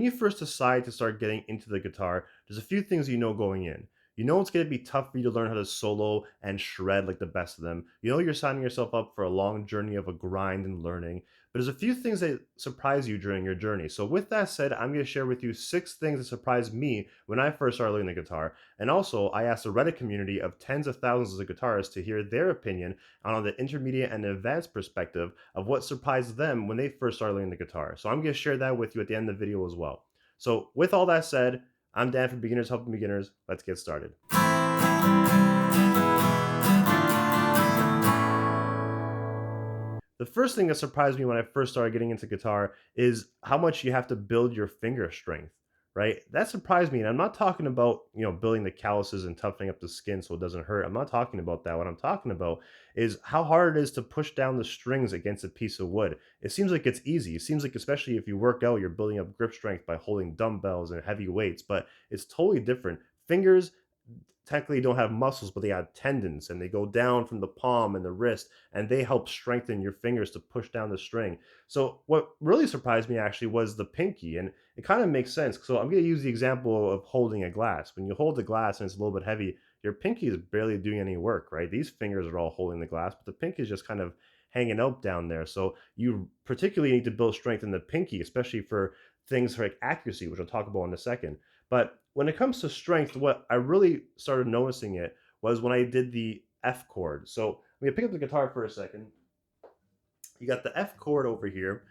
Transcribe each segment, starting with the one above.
you first decide to start getting into the guitar, there's a few things you know going in. You know it's going to be tough for you to learn how to solo and shred like the best of them. You know you're signing yourself up for a long journey of a grind and learning. But there's a few things that surprise you during your journey. So with that said, I'm going to share with you 6 things that surprised me when I first started learning the guitar. And also, I asked the Reddit community of tens of thousands of guitarists to hear their opinion on the intermediate and advanced perspective of what surprised them when they first started learning the guitar. So I'm going to share that with you at the end of the video as well. So with all that said, I'm Dan from Beginners Helping Beginners. Let's get started. The first thing that surprised me when I first started getting into guitar is how much you have to build your finger strength, right? That surprised me. And I'm not talking about, building the calluses and toughening up the skin so it doesn't hurt. I'm not talking about that. What I'm talking about is how hard it is to push down the strings against a piece of wood. It seems like it's easy. It seems like, especially if you work out, you're building up grip strength by holding dumbbells and heavy weights, but it's totally different. Fingers technically don't have muscles, but they have tendons and they go down from the palm and the wrist and they help strengthen your fingers to push down the string. So what really surprised me actually was the pinky, and it kind of makes sense. So I'm going to use the example of holding a glass. When you hold the glass and it's a little bit heavy, your pinky is barely doing any work, right? These fingers are all holding the glass, but the pinky is just kind of hanging out down there. So you particularly need to build strength in the pinky, especially for things like accuracy, which I'll talk about in a second. But when it comes to strength, what I really started noticing it was when I did the F chord. So let me pick up the guitar for a second. You got the F chord over here,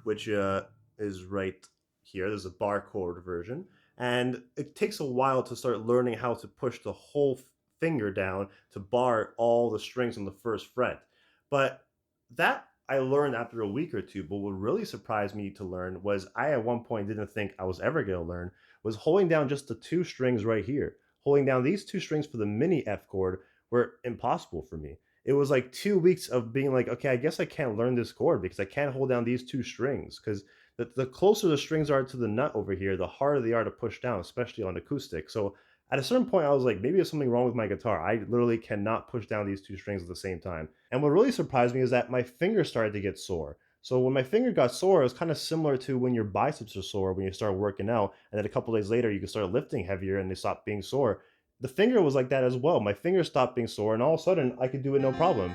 which is right here. There's a bar chord version. And it takes a while to start learning how to push the whole finger down to bar all the strings on the first fret. But that I learned after a week or two. But what really surprised me to learn was I at one point didn't think I was ever going to learn was holding down just the two strings right here. Holding down these two strings for the mini F chord were impossible for me. It was like 2 weeks of being like, okay, I guess I can't learn this chord because I can't hold down these two strings. Because the closer the strings are to the nut over here, the harder they are to push down, especially on acoustic. So at a certain point, I was like, maybe there's something wrong with my guitar. I literally cannot push down these two strings at the same time. And what really surprised me is that my fingers started to get sore. So when my finger got sore, it was kind of similar to when your biceps are sore when you start working out, and then a couple days later you can start lifting heavier and they stop being sore. The finger was like that as well. My finger stopped being sore, and all of a sudden I could do it no problem.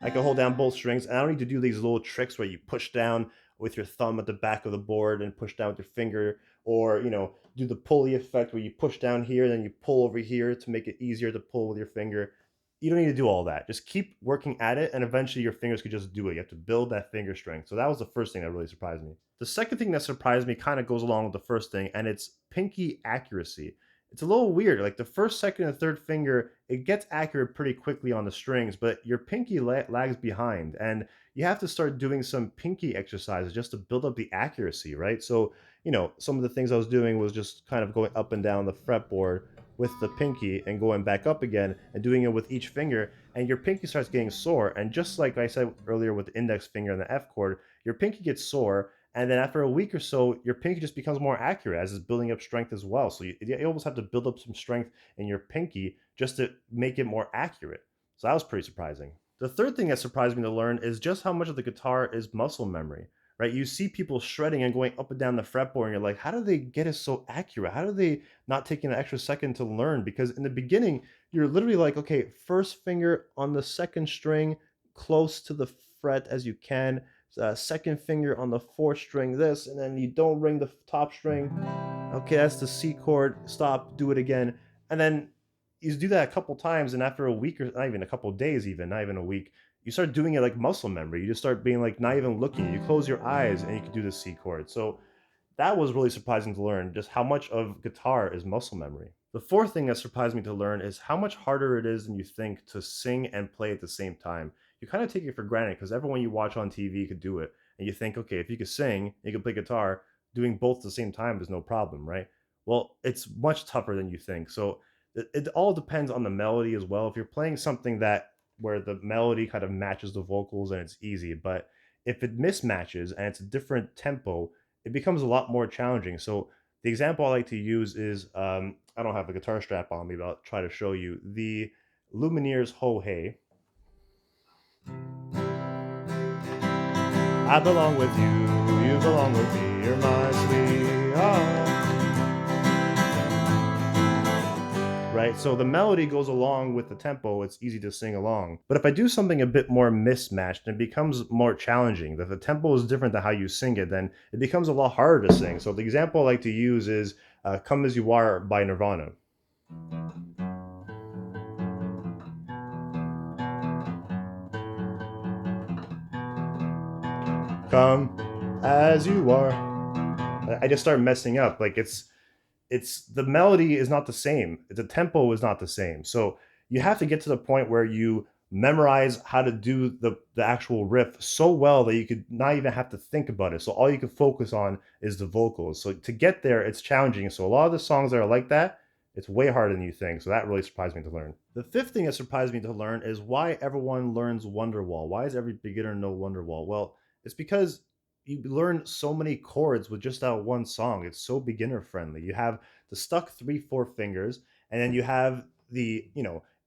I could hold down both strings, and I don't need to do these little tricks where you push down with your thumb at the back of the board and push down with your finger, or do the pulley effect where you push down here, then you pull over here to make it easier to pull with your finger. You don't need to do all that. Just keep working at it, and eventually your fingers could just do it. You have to build that finger strength. So that was the first thing that really surprised me. The second thing that surprised me kind of goes along with the first thing, and it's pinky accuracy. It's a little weird. Like the first, second, and third finger, it gets accurate pretty quickly on the strings, but your pinky lags behind, and you have to start doing some pinky exercises just to build up the accuracy, right? So, some of the things I was doing was just kind of going up and down the fretboard with the pinky and going back up again and doing it with each finger, and your pinky starts getting sore. And just like I said earlier with the index finger and the F chord, your pinky gets sore, and then after a week or so your pinky just becomes more accurate as it's building up strength as well. So you almost have to build up some strength in your pinky just to make it more accurate. So that was pretty surprising. The third thing that surprised me to learn is just how much of the guitar is muscle memory, right? You see people shredding and going up and down the fretboard, and you're like, how do they get it so accurate? How do they not take an extra second to learn? Because in the beginning, you're literally like, okay, first finger on the second string, close to the fret as you can, second finger on the fourth string, this, and then you don't ring the top string. Okay, that's the C chord. Stop, do it again. And then you do that a couple times, and after a week, or not even a couple days, even not even a week, you start doing it like muscle memory. You just start being like not even looking. You close your eyes and you can do the C chord. So that was really surprising to learn, just how much of guitar is muscle memory. The fourth thing that surprised me to learn is how much harder it is than you think to sing and play at the same time. You kind of take it for granted because everyone you watch on TV could do it. And you think, okay, if you could sing, you could play guitar, doing both at the same time is no problem, right? Well, it's much tougher than you think. So it all depends on the melody as well. If you're playing something that where the melody kind of matches the vocals and it's easy, but if it mismatches and it's a different tempo, it becomes a lot more challenging. So the example I like to use is I don't have a guitar strap on me, but I'll try to show you the Lumineers Ho Hey. I belong with you, you belong with me, you're my sweetheart. right? So the melody goes along with the tempo, it's easy to sing along. But if I do something a bit more mismatched, it becomes more challenging. That the tempo is different than how you sing it, then it becomes a lot harder to sing. So the example I like to use is Come As You Are by Nirvana. Come as you are. I just start messing up. Like it's the melody is not the same. The tempo is not the same. So you have to get to the point where you memorize how to do the actual riff so well that you could not even have to think about it. So all you can focus on is the vocals. So to get there, it's challenging. So a lot of the songs that are like that, it's way harder than you think. So that really surprised me to learn. The fifth thing that surprised me to learn is why everyone learns Wonderwall. Why does every beginner know Wonderwall? Well, it's because you learn so many chords with just that one song. It's so beginner friendly. You have the stuck 3/4 fingers, and then you have the,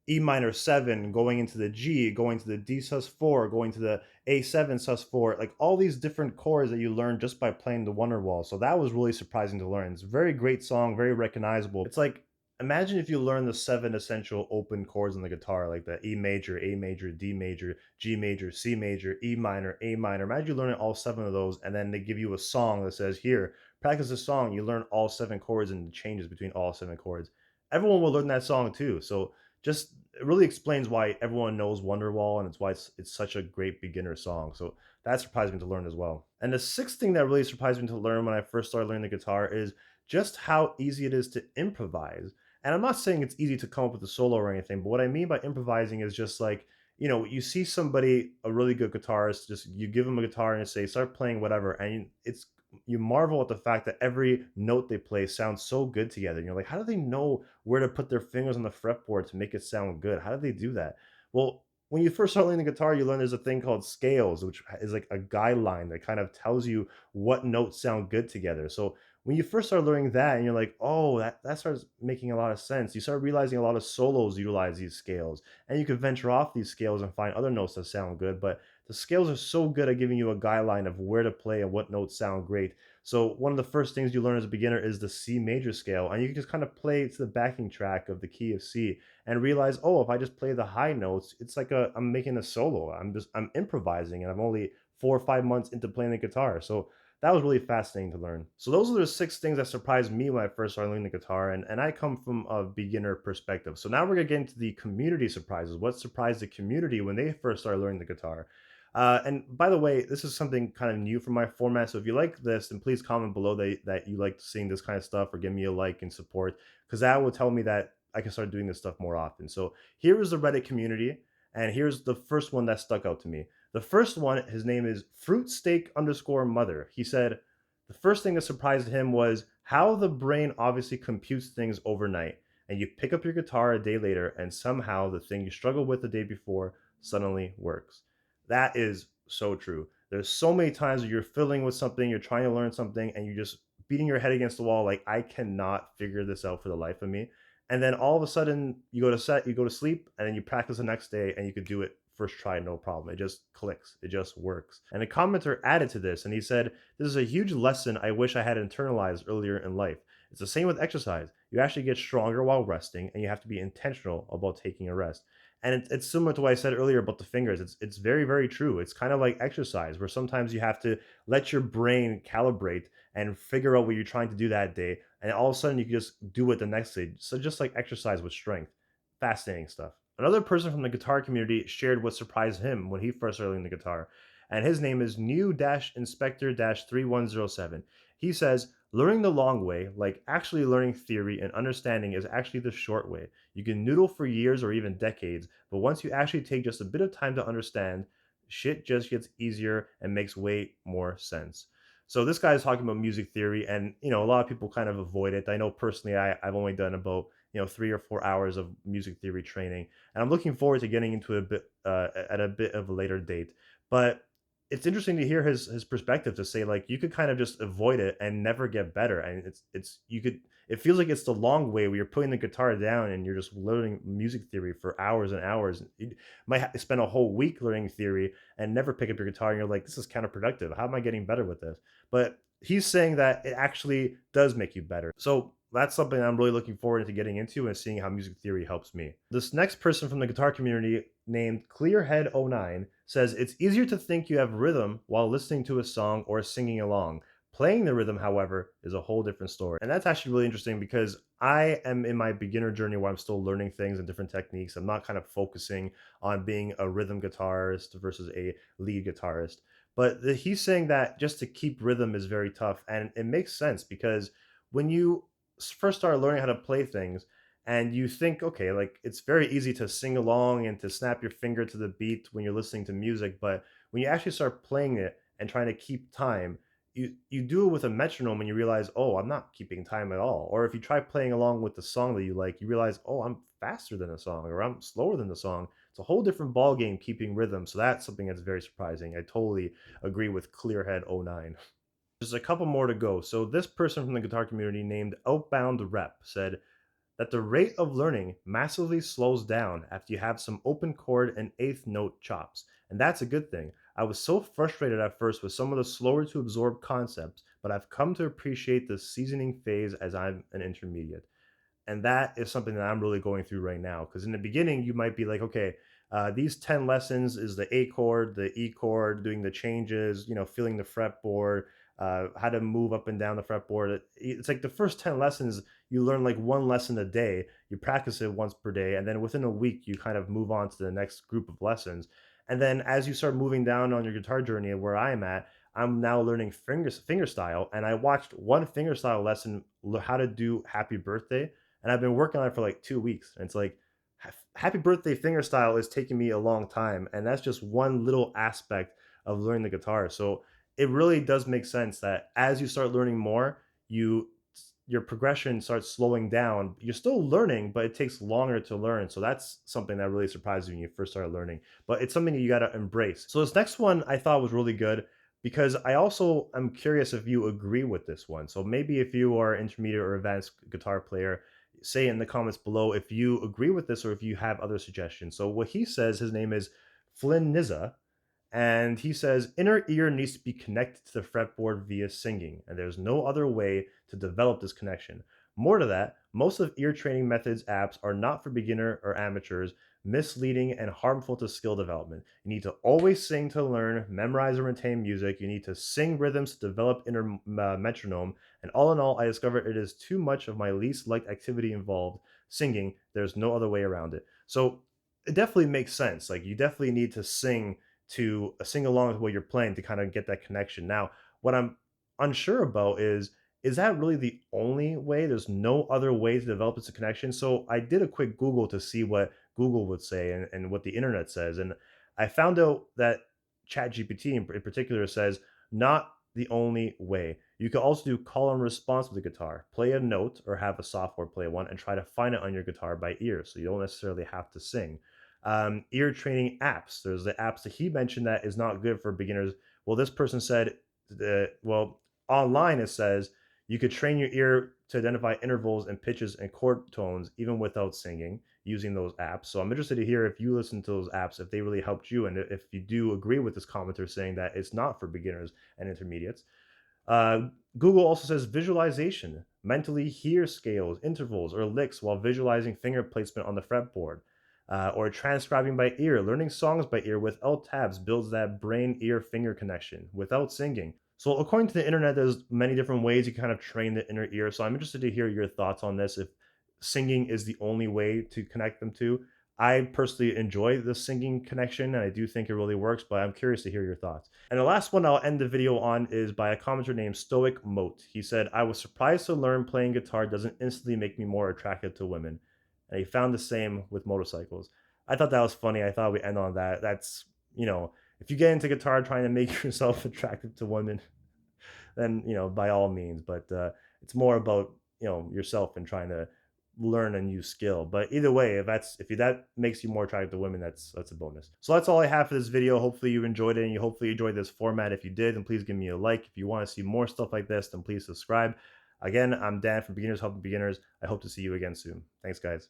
E minor 7 going into the G, going to the D sus 4, going to the A7 sus 4, like all these different chords that you learn just by playing the Wonderwall. So that was really surprising to learn. It's a very great song, very recognizable. It's like, imagine if you learn the 7 essential open chords on the guitar, like the E major, A major, D major, G major, C major, E minor, A minor. Imagine you learning all 7 of those, and then they give you a song that says, here, practice this song. You learn all 7 chords and the changes between all 7 chords. Everyone will learn that song too. So just it really explains why everyone knows Wonderwall, and it's why it's such a great beginner song. So that surprised me to learn as well. And the sixth thing that really surprised me to learn when I first started learning the guitar is just how easy it is to improvise. And I'm not saying it's easy to come up with a solo or anything, but what I mean by improvising is just like, you see somebody, a really good guitarist, just you give them a guitar and you say, start playing whatever. And you marvel at the fact that every note they play sounds so good together. And you're like, how do they know where to put their fingers on the fretboard to make it sound good? How do they do that? Well, when you first start learning the guitar, you learn there's a thing called scales, which is like a guideline that kind of tells you what notes sound good together. So when you first start learning that and you're like, oh, that starts making a lot of sense. You start realizing a lot of solos utilize these scales, and you can venture off these scales and find other notes that sound good. But the scales are so good at giving you a guideline of where to play and what notes sound great. So one of the first things you learn as a beginner is the C major scale, and you can just kind of play to the backing track of the key of C and realize, oh, if I just play the high notes, it's like I'm making a solo. I'm improvising, and I'm only 4 or 5 months into playing the guitar. So that was really fascinating to learn. So those are the 6 things that surprised me when I first started learning the guitar, and I come from a beginner perspective. So now we're gonna get into the community surprises. What surprised the community when they first started learning the guitar? And by the way, this is something kind of new for my format. So if you like this, then please comment below that you like seeing this kind of stuff, or give me a like and support, because that will tell me that I can start doing this stuff more often. So here is the Reddit community, and here's the first one that stuck out to me. The first one, his name is fruitsteak_mother. He said, the first thing that surprised him was how the brain obviously computes things overnight. And you pick up your guitar a day later, and somehow the thing you struggled with the day before suddenly works. That is so true. There's so many times where you're fiddling with something, you're trying to learn something, and you're just beating your head against the wall, like, I cannot figure this out for the life of me. And then all of a sudden, you go to sleep, and then you practice the next day, and you could do it first try, no problem. It just clicks, it just works. And a commenter added to this, and he said, this is a huge lesson I wish I had internalized earlier in life. It's the same with exercise. You actually get stronger while resting, and you have to be intentional about taking a rest. And it's similar to what I said earlier about the fingers. It's very, very true. It's kind of like exercise, where sometimes you have to let your brain calibrate and figure out what you're trying to do that day, and all of a sudden you can just do it the next day. So just like exercise with strength. Fascinating stuff. Another person from the guitar community shared what surprised him when he first started learning the guitar, and his name is new-inspector-3107. He says, learning the long way, like actually learning theory and understanding, is actually the short way. You can noodle for years or even decades, but once you actually take just a bit of time to understand, shit just gets easier and makes way more sense. So this guy is talking about music theory, and a lot of people kind of avoid it. I know personally, I've only done about 3 or 4 hours of music theory training, and I'm looking forward to getting into a bit at a bit of a later date. But it's interesting to hear his perspective, to say like you could kind of just avoid it and never get better, and it's you could it feels like it's the long way where you're putting the guitar down and you're just learning music theory for hours and hours. You might spend a whole week learning theory and never pick up your guitar, and you're like, this is counterproductive. How am I getting better with this? But he's saying that it actually does make you better. So that's something I'm really looking forward to getting into and seeing how music theory helps me. This next person from the guitar community named Clearhead09 says it's easier to think you have rhythm while listening to a song or singing along. Playing the rhythm, however, is a whole different story. And that's actually really interesting because I am in my beginner journey where I'm still learning things and different techniques. I'm not kind of focusing on being a rhythm guitarist versus a lead guitarist. But he's saying that just to keep rhythm is very tough, and it makes sense because when you first start learning how to play things, and you think, okay, like it's very easy to sing along and to snap your finger to the beat when you're listening to music, but when you actually start playing it and trying to keep time, you do it with a metronome and you realize, oh, I'm not keeping time at all. Or if you try playing along with the song that you like, you realize, oh, I'm faster than the song or I'm slower than the song. It's a whole different ball game keeping rhythm. So that's something that's very surprising. I totally agree with Clearhead09. There's a couple more to go. So this person from the guitar community named Outbound Rep said that the rate of learning massively slows down after you have some open chord and eighth note chops. And that's a good thing. I was so frustrated at first with some of the slower to absorb concepts, but I've come to appreciate the seasoning phase as I'm an intermediate. And that is something that I'm really going through right now. Because in the beginning, you might be like, okay, these 10 lessons is the A chord, the E chord, doing the changes, feeling the fretboard, how to move up and down the fretboard. It's like the first 10 lessons, you learn like one lesson a day. You practice it once per day. And then within a week, you kind of move on to the next group of lessons. And then as you start moving down on your guitar journey, where I am at, I'm now learning finger style. And I watched one finger style lesson, how to do Happy Birthday, and I've been working on it for like 2 weeks. And it's like Happy Birthday fingerstyle is taking me a long time, and that's just one little aspect of learning the guitar. So it really does make sense that as you start learning more, your progression starts slowing down. You're still learning, but it takes longer to learn. So that's something that really surprised me when you first started learning. But it's something you got to embrace. So this next one I thought was really good because I also am curious if you agree with this one. So maybe if you are intermediate or advanced guitar player, say in the comments below if you agree with this or if you have other suggestions. So what he says, his name is Flynn Nizza, and he says inner ear needs to be connected to the fretboard via singing, and there's no other way to develop this connection. More to that, most of ear training methods apps are not for beginner or amateurs, misleading and harmful to skill development. You need to always sing to learn, memorize and retain music. You need to sing rhythms to develop inner metronome. And all in all, I discovered it is too much of my least liked activity involved, singing. There's no other way around it. So it definitely makes sense. Like you definitely need to sing along with what you're playing to kind of get that connection. Now, what I'm unsure about is that really the only way? There's no other way to develop this connection. So I did a quick Google to see what Google would say and what the internet says. And I found out that ChatGPT in particular says not the only way. You can also do call and response with the guitar, play a note or have a software play one and try to find it on your guitar by ear. So you don't necessarily have to sing. Ear training apps. There's the apps that he mentioned that is not good for beginners. Well, this person said, well, online it says you could train your ear to identify intervals and pitches and chord tones even without singing using those apps. So I'm interested to hear if you listen to those apps, if they really helped you, and if you do agree with this commenter saying that it's not for beginners and intermediates. Uh, Google also says visualization, mentally hear scales, intervals, or licks while visualizing finger placement on the fretboard. Or transcribing by ear, learning songs by ear without tabs builds that brain ear finger connection without singing. So, according to the internet, there's many different ways you kind of train the inner ear. So, I'm interested to hear your thoughts on this. If singing is the only way to connect them to, I personally enjoy the singing connection and I do think it really works, but I'm curious to hear your thoughts. And the last one I'll end the video on is by a commenter named Stoic Moat. He said, I was surprised to learn playing guitar doesn't instantly make me more attractive to women. And he found the same with motorcycles. I thought that was funny. I thought we'd end on that. That's, if you get into guitar trying to make yourself attractive to women, then, by all means. But it's more about, yourself and trying to learn a new skill. But either way, if that makes you more attractive to women, that's a bonus. So that's all I have for this video. Hopefully you enjoyed it and you hopefully enjoyed this format. If you did, then please give me a like. If you want to see more stuff like this, then please subscribe. Again, I'm Dan from Beginners Helping Beginners. I hope to see you again soon. Thanks, guys.